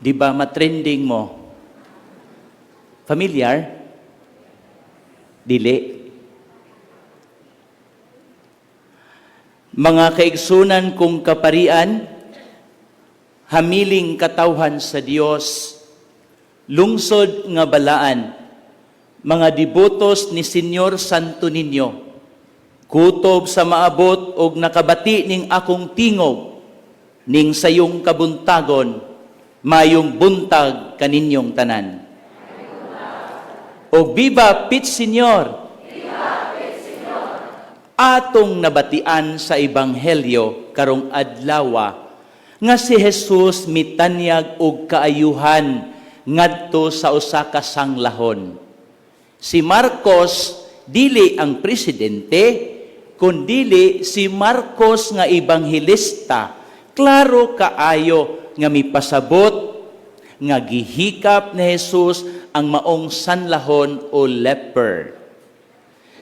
Di ba matrending mo? Familiar? Dili. Mga kaigsunan kong kaparian, hamiling katawhan sa Dios, lungsod nga balaan, mga devotos ni Senyor Santo Niño, kutob sa maabot og nakabati ning akong tingog, ning sayong kabuntagon, mayong buntag kaninyong tanan. O Viva Pit Senyor! Atong nabatian sa Ebanghelyo karong adlawa nga si Jesus mitanyag og kaayuhan ngadto sa usa ka sanglahon. Si Marcos dili ang presidente, kundili si Marcos nga ebanghelista. Klaro kaayo nga mipasabot nga gihikap ni Jesus ang maong sanlahon o leper.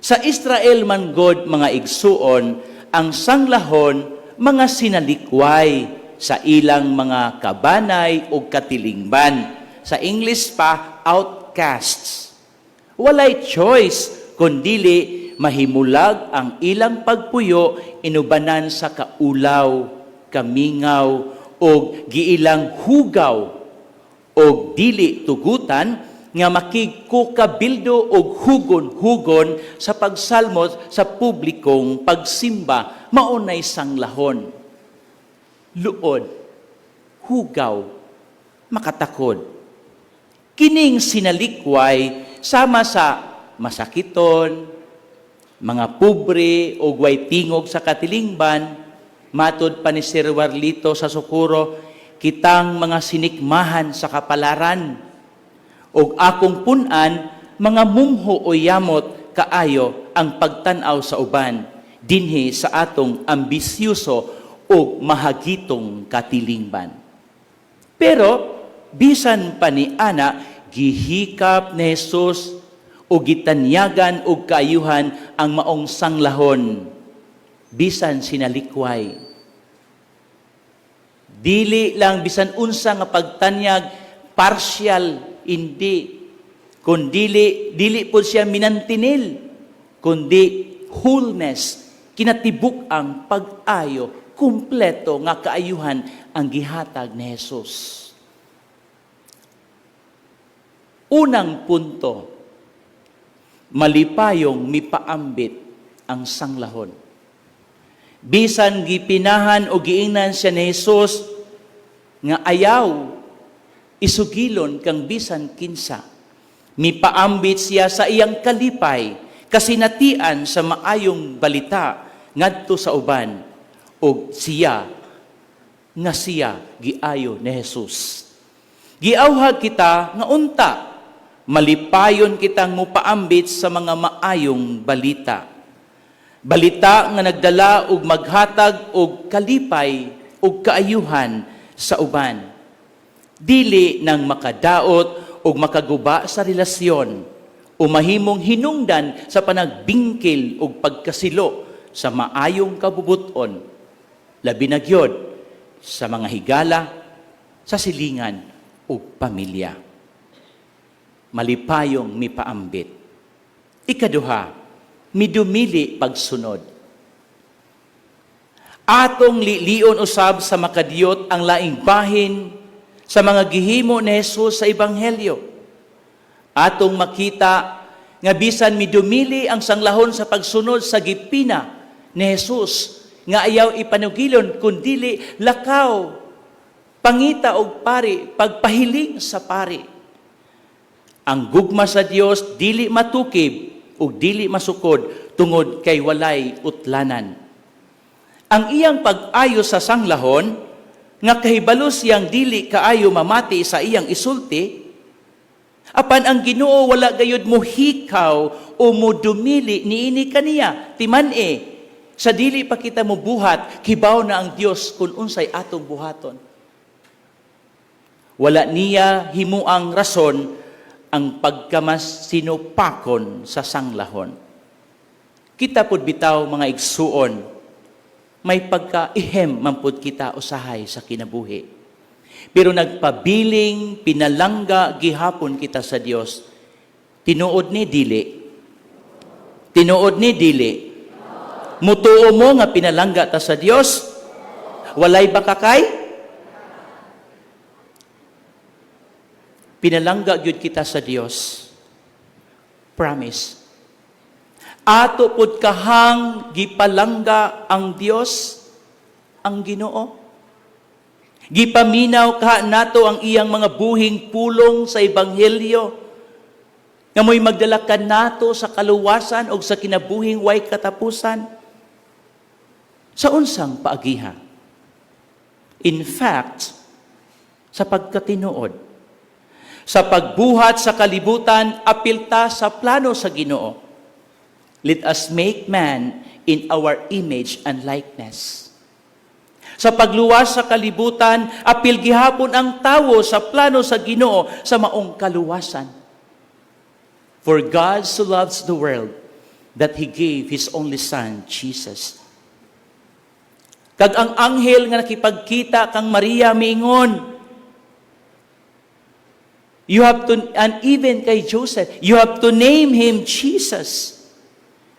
Sa Israel man God mga igsuon, ang sanglahon mga sinalikway sa ilang mga kabanay o katilingban. Sa English pa, outcasts. Walay choice kundili mahimulag ang ilang pagpuyo inubanan sa kaulaw, kamingaw o giilang hugaw o dili tugutan nga makigkukabildo og hugon-hugon sa pagsalmos sa publikong pagsimba, maunay sanglahon. Luod, hugaw, makatakod. Kining sinalikway sama sa masakiton, mga pobre o way tingog sa katilingban, matod pa ni Sir Warlito sa Socorro, kitang mga sinikmahan sa kapalaran, og akong punan, mga mungho o yamot kaayo ang pagtanaw sa uban, dinhi sa atong ambisyoso o mahagitong katilingban. Pero, bisan pa ni ana, gihikap ni Jesus o gitanyagan o kaayuhan ang maong sanglahon, bisan sinalikway. Dili lang bisan unsa nga pagtanyag, partial, hindi, kundili, dili po siya minantinil, kundi wholeness, kinatibuk ang pag-ayo, kumpleto nga kaayuhan ang gihatag ni Jesus. Unang punto, malipayong mipaambit ang sanglahon. Bisan gipinahan o giingnan siya ni Jesus nga ayaw isugilon kang bisan kinsa. Mipaambit siya sa iyang kalipay, kasinatian sa maayong balita ngadto sa uban, o siya giayo ni Jesus. Giawhag kita nga unta, malipayon kitang mupaambit sa mga maayong balita. Balita nga nagdala og maghatag og kalipay og kaayuhan sa uban. Dili nang makadaot o makaguba sa relasyon o mahimong hinungdan sa panagbingkil o pagkasilo sa maayong kabubuton, labi na gyud sa mga higala, sa silingan o pamilya. Malipayong mipaambit. Ikaduha, midumili pagsunod. Atong lilion usab sa makadiyot ang laing bahin sa mga gihimo ni Jesus sa Ebanghelyo. Atong makita nga bisan midumili ang sanglahon sa pagsunod sa gipina ni Jesus, nga ayaw ipanugilon kundili lakaw, pangita og pari, pagpahiling sa pari. Ang gugma sa Dios dili matukib ug dili masukod tungod kay walay utlanan. Ang iyang pag-ayo sa sanglahon nga kahibalo siyang dili kaayo mamati sa iyang isulti, apan ang Ginoo wala gayud mo hikaw o mo dumili niini kaniya, timan-e, sa dili pa kita mo buhat, kibaw na ang Dios kung unsay atong buhaton. Wala niya himuang rason ang pagkamas sinupakon sa sanglahon. Kita pud bitaw mga igsuon, may pagka-ihem mampud kita usahay sa kinabuhi. Pero nagpabiling, pinalangga, gihapon kita sa Dios. Tinuod ni dili. Tinuod ni dili. Mutuo mo nga pinalangga ta sa Dios. Walay bakakay? Pinalangga gyud kita sa Dios. Promise. Ato pud kahang gipalangga ang Dios, ang Ginoo. Gipaminaw ka nato ang iyang mga buhing pulong sa Ebanghelyo, nga mo'y magdalakan nato sa kaluwasan o sa kinabuhing way katapusan. Sa unsang paagiha? In fact, sa pagkatinuod, sa pagbuhat sa kalibutan, apilta sa plano sa Ginoo. Let us make man in our image and likeness. Sa pagluwas sa kalibutan, apil gihapon ang tawo sa plano sa Ginoo sa maong kaluwasan. For God so loves the world that He gave His only Son, Jesus. Kag ang anghel nga nakipagkita kang Maria miingon, you have to, and even kay Joseph, you have to name him Jesus,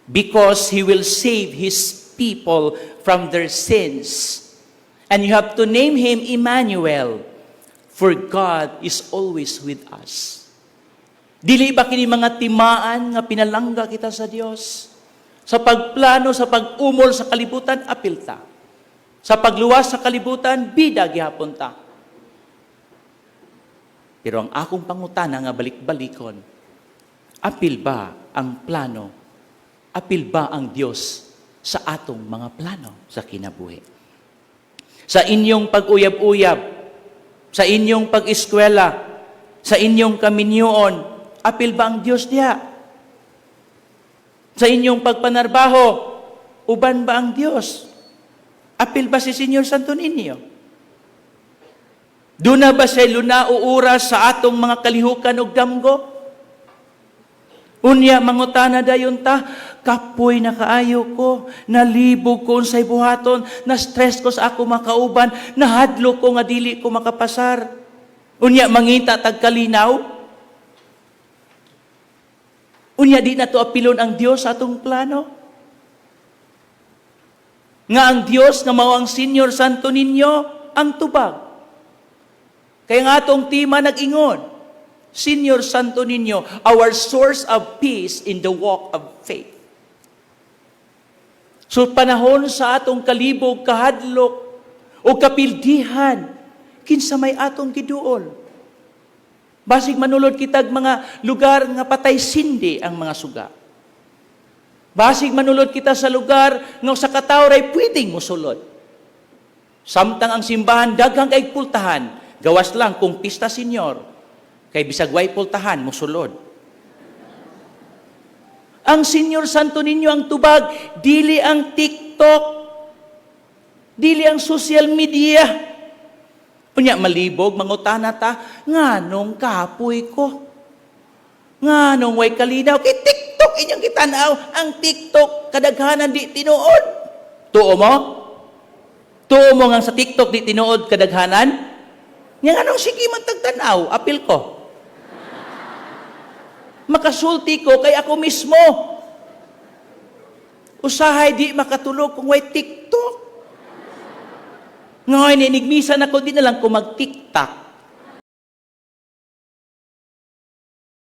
because He will save His people from their sins. And you have to name Him Emmanuel, for God is always with us. Dili ba kini mga timaan nga pinalangga kita sa Dios? Sa pagplano, sa pag-umol sa kalibutan, apilta. Sa pagluwas sa kalibutan, bida gihapon ta. Pero ang akong pangutana nga balik-balikon, apil ba ang plano? Apil ba ang Diyos sa atong mga plano sa kinabuhi? Sa inyong pag-uyab-uyab, sa inyong pag-eskwela, sa inyong kaminyoon, apil ba ang Diyos diya? Sa inyong pagpanarbaho, uban ba ang Diyos? Apil ba si Senyor Santo Niño? Doon na ba siya luna o oras sa atong mga kalihukan o damgo? Unya, mangutana dayon ta, kapoy na kaayo ko, nalibog ko unsay buhaton, na-stress ko sa ako makauban, nahadlo ko nga dili ko makapasar. Unya, mangita tagkalinaw. Unya, di na to apilon ang Diyos sa atong plano. Nga ang Diyos nga mao ang Senyor Santo Niño, ang tubag. Kaya nga atong tima nag-ingon, Senyor Santo Niño, our source of peace in the walk of faith. So panahon sa atong kalibog, kahadlok, o kapildihan, kinsa may atong giduol. Basig manulod kitag mga lugar nga patay sindi ang mga suga. Basig manulod kita sa lugar nga sa katawray pwedeng mosulod. Samtang ang simbahan daghang kay pultahan, gawas lang kung pista senyor, kay bisag way pultahan mosulod. Ang Senyor Santo Niño ang tubag, dili ang TikTok, dili ang social media. Unya malibog, mangutana ta, nganong kapoy ko? Nganong way kalinaw? Kay TikTok inyong kitanaw, ang TikTok kadaghanan di tinuod. Tuo mo? Tuo mo nga sa TikTok di tinuod kadaghanan? Nga anong sige man tagtanaw, apil ko. Makasulti ko kay ako mismo. Usahay di makatulog kung way TikTok. Ngayon, inigmisan ako, di na lang ko mag-TikTok.